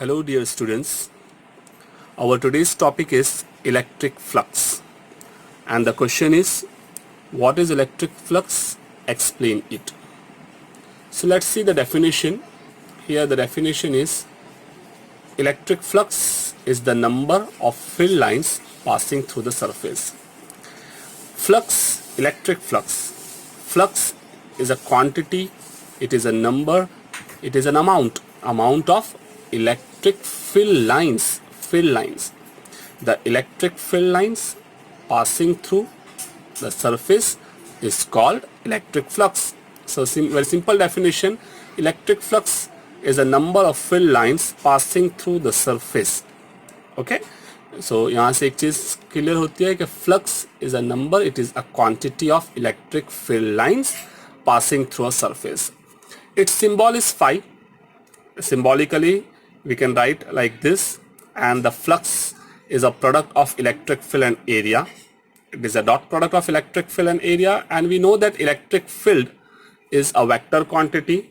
Hello dear students, our today's topic is electric flux and the question is, what is electric flux? Explain it. So let's see the definition. Here the definition is, electric flux is the number of field lines passing through the surface. Flux, electric flux. Flux is a quantity, it is a number, it is an amount of electric field lines. The electric field lines passing through the surface is called electric flux. So very simple definition, electric flux is a number of field lines passing through the surface. Okay, so यहाँ से एक चीज clear होती है कि flux is a number, it is a quantity of electric field lines passing through a surface. Its symbol is phi. Symbolically we can write like this, and the flux is a product of electric field and area. It is a dot product of electric field and area, and we know that electric field is a vector quantity,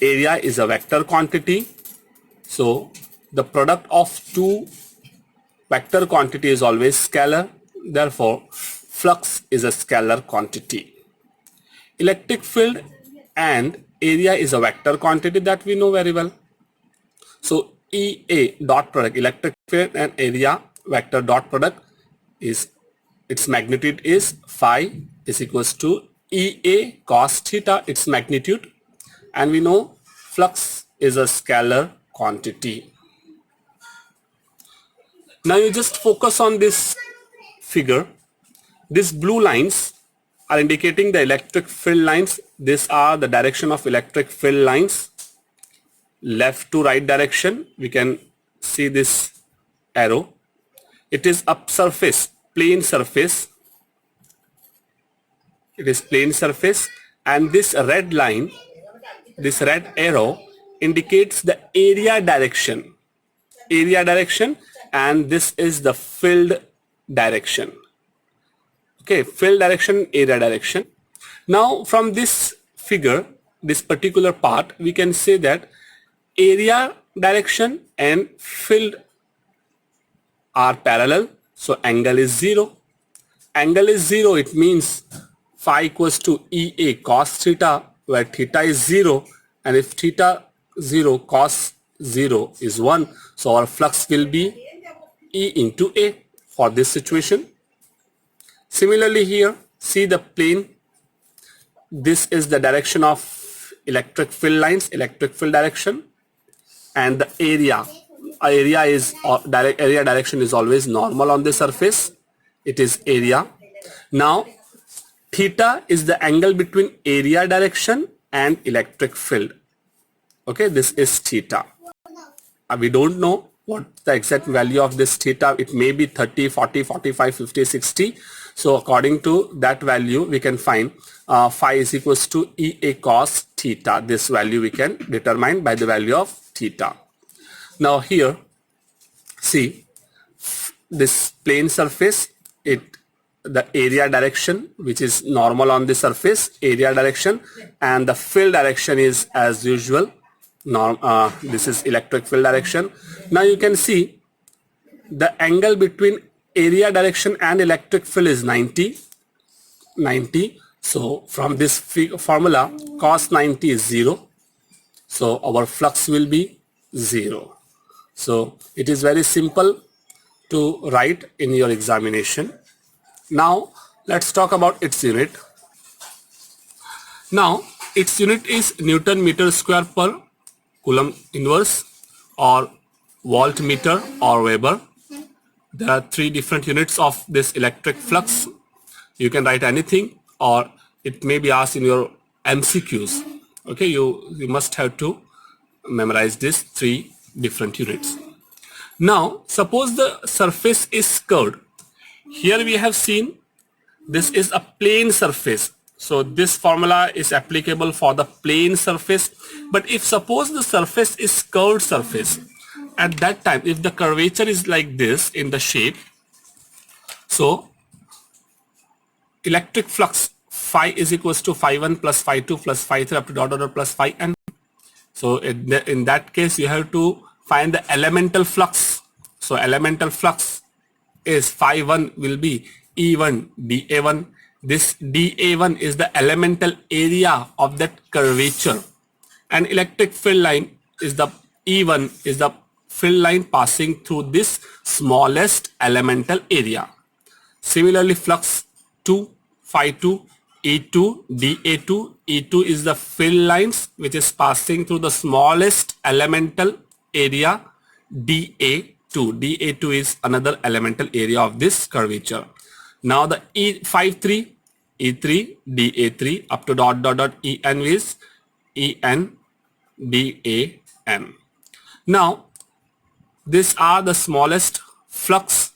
area is a vector quantity. So the product of two vector quantity is always scalar, therefore flux is a scalar quantity. Electric field and area is a vector quantity that we know very well. So EA dot product, electric field and area vector dot product, is its magnitude is phi is equals to EA cos theta, its magnitude, and we know flux is a scalar quantity. Now you just focus on this figure. These blue lines are indicating the electric field lines. These are the direction of electric field lines, left to right direction. We can see this arrow. It is up surface, plane surface. It is plane surface, and this red line, this red arrow indicates the area direction. And this is the field direction. Okay, field direction, area direction. Now from this figure, this particular part, we can say that area direction and field are parallel, so angle is 0. Angle is 0, it means phi equals to EA cos theta, where theta is 0, and if theta 0, cos 0 is 1, so our flux will be E into A for this situation. Similarly here, see the plane. This is the direction of electric field lines, electric field direction, and the area direction is always normal on the surface. It is area. Now theta is the angle between area direction and electric field. Okay, this is theta. We don't know what the exact value of this theta. It may be 30, 40, 45, 50, 60. So according to that value, we can find phi is equals to EA cos theta. This value we can determine by the value of theta. Now here, see this plane surface, the area direction, which is normal on the surface, area direction, and the field direction is as usual. This is electric field direction. Now you can see the angle between area direction and electric field is 90. So from this formula, cos 90 is 0. So our flux will be 0. So it is very simple to write in your examination. Now let's talk about its unit. Now its unit is Newton meter square per Coulomb inverse, or voltmeter, or Weber. There are three different units of this electric flux. You can write anything, or it may be asked in your MCQs. Okay, you must have to memorize these three different units. Now suppose the surface is curved. Here we have seen this is a plane surface. So this formula is applicable for the plane surface. But if suppose the surface is curved surface, at that time, if the curvature is like this in the shape, so electric flux phi is equals to phi 1 plus phi 2 plus phi 3 up to dot dot dot plus phi n. So in that case, you have to find the elemental flux. So elemental flux is phi 1 will be E1 dA1. This dA1 is the elemental area of that curvature, and electric field line is the E1 is the field line passing through this smallest elemental area. Similarly, flux 2 phi 2 E2 dA2. E2 is the field lines which is passing through the smallest elemental area dA2. dA2 is another elemental area of this curvature. Now the E phi 3 E3 dA3 up to dot dot dot En is En dAn. Now these are the smallest flux,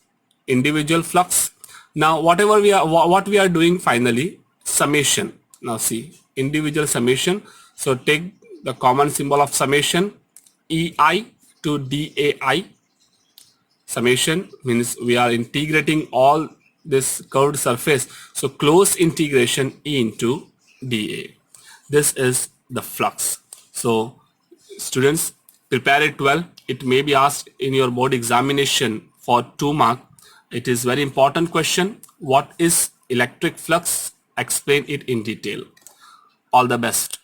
individual flux. Now what we are doing finally, summation. Now see, individual summation. So take the common symbol of summation, EI to DAI. Summation means we are integrating all this curved surface. So close integration E into dA. This is the flux. So students, prepare it well. It may be asked in your board examination for 2 marks. It is very important question. What is electric flux? Explain it in detail. All the best.